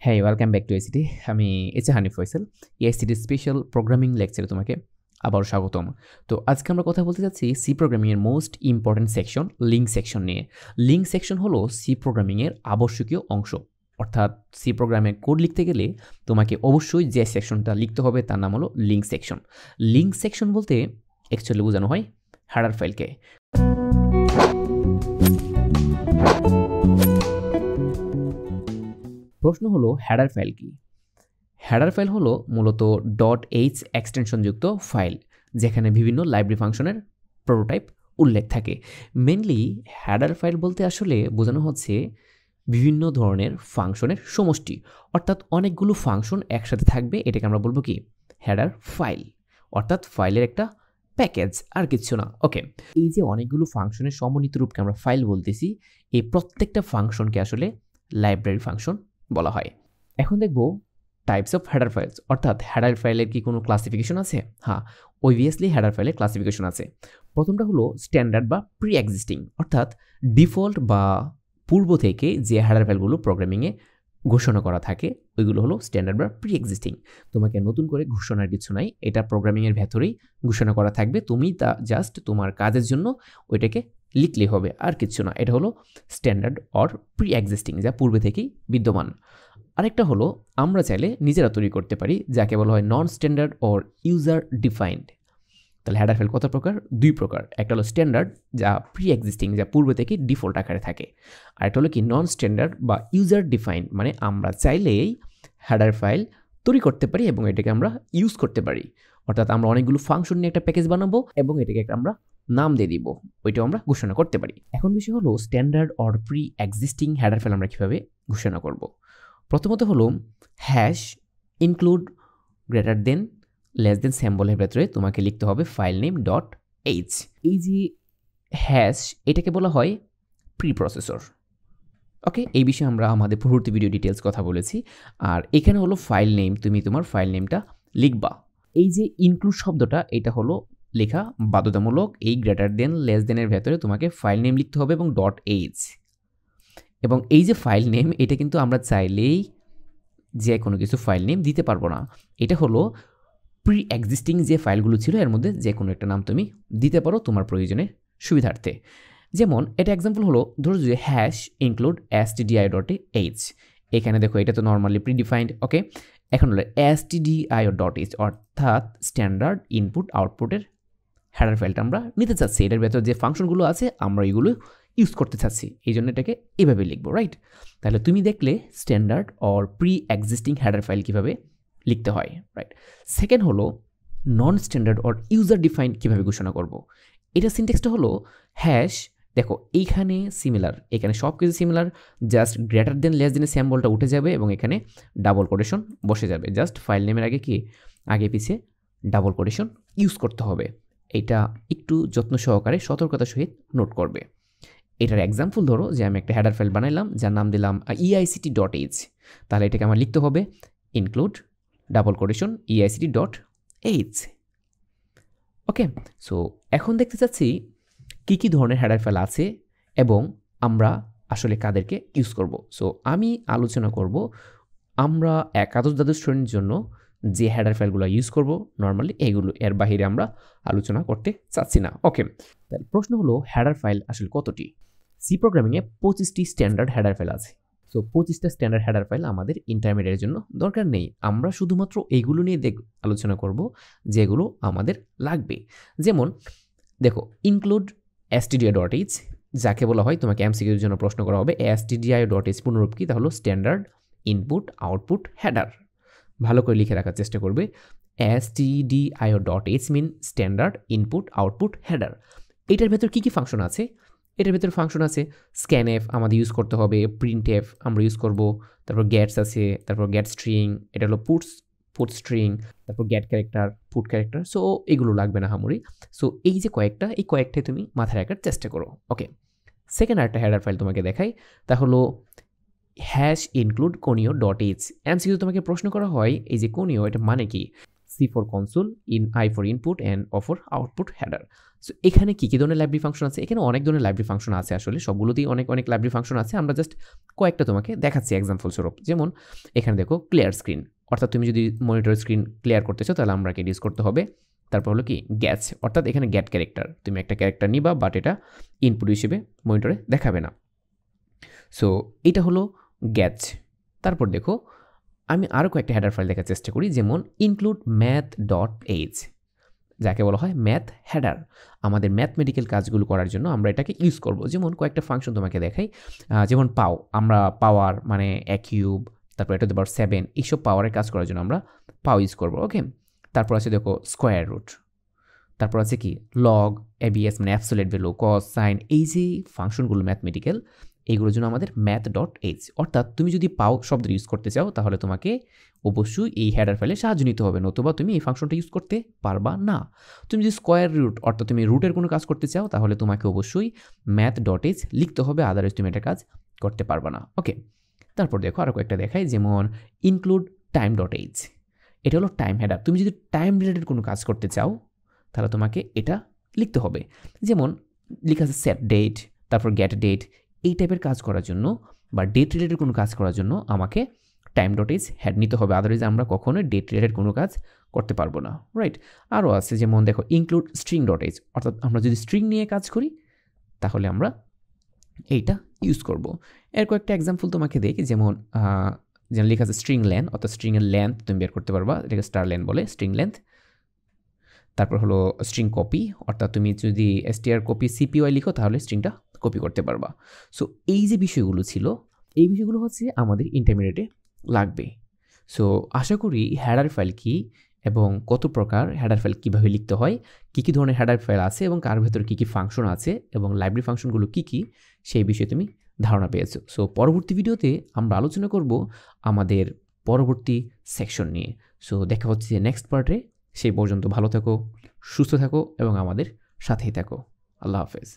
হ্যাঁ, welcome back to ICT. আমি Hanif Faisal. ICT special programming লেকচারে তোমাকে আবারও স্বাগতম। তো আজকে আমরা কথা বলতে যাচ্ছি সি প্রোগ্রামিংয়ের most important section link section নিয়ে। লিঙ্ক সেকশন হলো সি প্রোগ্রামিংয়ের আবশ্যকীয় অংশ। অর্থাৎ সি প্রোগ্রামে কোড লিখতে গেলে তোমাকে অবশ্যই যে সেকশনটা লিখতে হবে তার নাম হলো লিঙ্ক সেকশন। লিঙ্ক সেকশন বলতে অ্যাকচুয়ালি বোঝানো হয় হেডার ফাইলকে। প্রশ্ন হলো হেডার ফাইল কি? হেডার ফাইল হলো মূলত .h এক্সটেনশনযুক্ত ফাইল যেখানে বিভিন্ন লাইব্রেরি ফাংশনের প্রোটোটাইপ উল্লেখ থাকে। মেনলি হেডার ফাইল বলতে আসলে বোঝানো হচ্ছে বিভিন্ন ধরনের ফাংশনের সমষ্টি, অর্থাৎ অনেকগুলো ফাংশন একসাথে থাকবে, এটাকে আমরা বলবো কি হেডার ফাইল, অর্থাৎ ফাইলের একটা প্যাকেজ, আর কিছু না। ওকে, এই যে অনেকগুলো ফাংশনের সমন্বিত রূপকে আমরা ফাইল বলতেছি, এই প্রত্যেকটা ফাংশনকে আসলে লাইব্রেরি ফাংশন বলা হয়। এখন দেখব টাইপস অফ হেডার ফাইলস, অর্থাৎ হেডার ফাইলের কি কোনো ক্লাসিফিকেশন আছে? হ্যাঁ, অবভিয়াসলি হেডার ফাইলের ক্লাসিফিকেশন আছে। প্রথমটা হলো স্ট্যান্ডার্ড বা প্রি এক্সিস্টিং, অর্থাৎ ডিফল্ট বা পূর্ব থেকে যে হেডার ফাইলগুলো প্রোগ্রামিংয়ে ঘোষণা করা থাকে ওইগুলো হলো স্ট্যান্ডার্ড বা প্রি এক্সিস্টিং। তোমাকে নতুন করে ঘোষণার কিছু নাই, এটা প্রোগ্রামিংয়ের ভেতরেই ঘোষণা করা থাকবে, তুমি তা জাস্ট তোমার কাজের জন্য ওইটাকে লিখলেই হবে, আর কিছু না। এটা হলো স্ট্যান্ডার্ড অর প্রি এক্সিস্টিং, যা পূর্বে থেকেই বিদ্যমান। আরেকটা হলো আমরা চাইলে নিজেরা তৈরি করতে পারি, যাকে বলা হয় নন স্ট্যান্ডার্ড অর ইউজার ডিফাইন্ড। তাহলে হেডার ফাইল কত প্রকার? দুই প্রকার। একটা হলো স্ট্যান্ডার্ড, যা প্রি এক্সিস্টিং, যা পূর্বে থেকে ডিফল্ট আকারে থাকে। আর একটা হলো কি নন স্ট্যান্ডার্ড বা ইউজার ডিফাইন্ড, মানে আমরা চাইলেই হেডার ফাইল তৈরি করতে পারি এবং এটাকে আমরা ইউজ করতে পারি। অর্থাৎ আমরা অনেকগুলো ফাংশন নিয়ে একটা প্যাকেজ বানাবো এবং এটাকে একটা আমরা নাম দিয়ে দিব, ওইটাও আমরা ঘোষণা করতে পারি। এখন বিষয় হলো standard or pre existing header file আমরা কীভাবে ঘোষণা করব। প্রথমত হলো hash include greater than less than সিম্বলের ভেতরে তোমাকে লিখতে হবে ফাইল নেম .h। এই যে হ্যাশ, এটাকে বলা হয় প্রিপ্রসেসর। ওকে, এই বিষয়ে আমরা আমাদের পূর্ববর্তী ভিডিও ডিটেলস কথা বলেছি। আর এখানে হলো ফাইল নেম, তুমি তোমার ফাইল নেমটা লিখবা। এই যে ইনক্লুড শব্দটা, এটা হলো লেখা বাধ্যতামূলক। এই গ্রেটার দেন লেস দেনের ভেতরে তোমাকে ফাইল নেম লিখতে হবে এবং .h। এবং এই যে ফাইল নেম, এটা কিন্তু আমরা চাইলেই যে কোনো কিছু ফাইল নেম দিতে পারবো না। এটা হলো প্রি এক্সিস্টিং যে ফাইলগুলো ছিল এর মধ্যে যে কোনো একটা নাম তুমি দিতে পারো তোমার প্রয়োজনের সুবিধার্থে। যেমন এটা এক্সাম্পল হলো, ধরো যে হ্যাশ ইনক্লুড stdio.h। এখানে দেখো এটা তো নর্মালি প্রিডিফাইন্ড। ওকে, এখন হলো stdio.h, অর্থাৎ স্ট্যান্ডার্ড ইনপুট আউটপুটের হেডার ফাইলটা আমরা নিতে চাচ্ছি। এটার ভেতর যে ফাংশনগুলো আছে আমরা এগুলো ইউজ করতে চাচ্ছি, এই জন্য এটাকে এভাবে লিখবো, রাইট? তাহলে তুমি দেখলে standard or pre existing header file কীভাবে লিখতে হয়, রাইট? সেকেন্ড হলো নন স্ট্যান্ডার্ড অর ইউজার ডিফাইন্ড কীভাবে ঘোষণা করব। এটা সিনটেক্সটা হলো হ্যাশ, দেখো এইখানে সিমিলার, এখানে সব কিছু similar, just greater than less দেনের সিম্বলটা উঠে যাবে এবং এখানে ডাবল কোটেশন বসে যাবে। জাস্ট ফাইল নেমের আগে কি আগে পিছে ডাবল কোটেশন ইউজ করতে হবে। এটা একটু যত্ন সহকারে সতর্কতার সহিত নোট করবে। এটার এক্সাম্পল ধরো যে আমি একটা হেডার ফাইল বানাইলাম যার নাম দিলাম eict.h। তাহলে এটাকে আমার লিখতে হবে ইনক্লুড ডাবল কোটেশন eict.h। ওকে, সো এখন দেখতে চাচ্ছি কী কী ধরনের হেডার ফাইল আছে এবং আমরা আসলে কাদেরকে ইউজ করব। সো আমি আলোচনা করব আমরা একাদশ দ্বাদশ শ্রেণীর জন্য যে হেডার ফাইলগুলো ইউজ করব নর্মালি এইগুলো, এর বাহিরে আমরা আলোচনা করতে চাচ্ছি না। ওকে, তাহলে প্রশ্ন হলো হেডার ফাইল আসলে কতটি? সি প্রোগ্রামিংয়ে 25টি স্ট্যান্ডার্ড হেডার ফাইল আছে। সো 25টা স্ট্যান্ডার্ড হেডার ফাইল আমাদের ইন্টারমিডিয়েটের জন্য দরকার নেই, আমরা শুধুমাত্র এইগুলো নিয়ে আলোচনা করব যেগুলো আমাদের লাগবে। যেমন দেখো ইনক্লুড stdio.h, যাকে বলা হয় তোমাকে এমসিকিউর জন্য প্রশ্ন করা হবে stdio.h পুনরূপ কি? তাহলে স্ট্যান্ডার্ড ইনপুট আউটপুট হেডার। ভালো করে লিখে রাখার চেষ্টা করবে। stdio.h মিন স্ট্যান্ডার্ড ইনপুট আউটপুট হেডার। এটার ভেতর কী কী ফাংশন আছে? এটার ভেতর ফাংশন আছে স্ক্যানএফ আমাদের ইউজ করতে হবে, প্রিন্টএফ আমরা ইউজ করব, তারপর গেটস আছে, তারপর গেট স্ট্রিং, এটা হলো পুট স্ট্রিং, তারপর get character, put character. So এগুলো লাগবে না হামুরি। সো এই যে কয়েকটাই তুমি মাথায় রাখার চেষ্টা করো। ওকে, সেকেন্ড আরেকটা হেডার ফাইল তোমাকে দেখাই, তা হলো হ্যাশ ইনক্লুড conio.h। এমসিকিউ তোমাকে প্রশ্ন করা হয় এই যে conio, এটা মানে কি? C for console, I for input and O for output header। So এখানে কী ধরনের লাইব্রেরি ফাংশন আছে? এখানে অনেক ধরনের লাইব্রেরি ফাংশন আছে আসলে, সবগুলোতেই অনেক লাইব্রেরি ফাংশন আছে। আমরা জাস্ট কয়েকটা তোমাকে দেখাচ্ছি এক্সাম্পল স্বরূপ। যেমন এখানে দেখো ক্লিয়ার স্ক্রিন, অর্থাৎ তুমি যদি মনিটর স্ক্রিন ক্লিয়ার করতে চাও তাহলে আমরা ইউজ করতে হবে। তারপর হলো কি গ্যাচ, অর্থাৎ এখানে গ্যাট ক্যারেক্টার, তুমি একটা ক্যারেক্টার নিবা বাট এটা ইনপুট হিসেবে মনিটরে দেখাবে না। সো এটা হলো গ্যাচ। তারপর দেখো আমি আরও কয়েকটা হেডার ফাইল দেখার চেষ্টা করি, যেমন ইনক্লুড math.h, যাকে বলা হয় ম্যাথ হেডার। আমাদের ম্যাথমেটিক্যাল কাজগুলো করার জন্য আমরা এটাকে ইউজ করব। যেমন কয়েকটা ফাংশন তোমাকে দেখাই, যেমন পাও, আমরা পাওয়ার মানে এ কিউব, তারপর এটা দেবার 7, এইসব পাওয়ারের কাজ করার জন্য আমরা পাও ইউজ করবো। ওকে, তারপর আছে দেখো স্কোয়ার রুট, তারপর আছে কি লগ, এবিএস মানে অ্যাবসোলিউট ভ্যালু, কস, সাইন, এই যে ফাংশনগুলো ম্যাথমেটিক্যাল, এইগুলোর জন্য আমাদের math.h। অর্থাৎ তুমি যদি পাও শব্দ ইউজ করতে চাও তাহলে তোমাকে অবশ্যই এই হেডার ফাইলে সাহায্য নিতে হবে, নতুবা তুমি এই ফাংশনটা ইউজ করতে পারবা না। তুমি যদি স্কোয়ার রুট অর্থাৎ তুমি রুটের কোনো কাজ করতে চাও তাহলে তোমাকে অবশ্যই math.h লিখতে হবে, আদারওয়াইজ তুমি এটা কাজ করতে পারবা না। ওকে, তারপর দেখো আরও কয়েকটা দেখাই, যেমন ইনক্লুড time.h, এটা হলো টাইম হেডার। তুমি যদি টাইম রিলেটেড কোনো কাজ করতে চাও তাহলে তোমাকে এটা লিখতে হবে। যেমন লেখা আছে সেট ডেট, তারপর গেট ডেট, এই টাইপের কাজ করার জন্য বা ডেট রিলেটেড কোনো কাজ করার জন্য আমাকে time.h হেড নিতে হবে, আদারওয়াইজ আমরা কখনোই ডেট রিলেটেড কোনো কাজ করতে পারবো না। রাইট, আরও আছে যেমন দেখো ইনক্লুড string.h, অর্থাৎ আমরা যদি স্ট্রিং নিয়ে কাজ করি তাহলে আমরা এইটা ইউজ করব। এর কয়েকটা এক্সাম্পল তোমাকে দেখি, যেমন লেখা আছে স্ট্রিং লেন্থ, অর্থাৎ স্ট্রিংয়ের লেন্থ তুমি বের করতে পারবা, এটাকে স্টার লেন্থ বলে, স্ট্রিং লেন্থ। তারপর হলো স্ট্রিং কপি, অর্থাৎ তুমি যদি str কপি cpy লিখো তাহলে স্ট্রিংটা কপি করতে পারবা। সো এই যে বিষয়গুলো ছিল, এই বিষয়গুলো হচ্ছে আমাদের ইন্টারমিডিয়েটে লাগবে। সো আশা করি হেডার ফাইল কি এবং কত প্রকার হেডার ফাইল কীভাবে লিখতে হয়, কী ধরনের হেডার ফাইল আছে এবং কার ভেতরে কী ফাংশন আছে এবং লাইব্রেরি ফাংশনগুলো কী সেই বিষয়ে তুমি ধারণা পেয়েছো। সো পরবর্তী ভিডিওতে আমরা আলোচনা করব আমাদের পরবর্তী সেকশন নিয়ে। সো দেখা হচ্ছে নেক্সট পার্টে। সেই পর্যন্ত ভালো থাকো, সুস্থ থাকো এবং আমাদের সাথেই থাকো। আল্লাহ হাফেজ।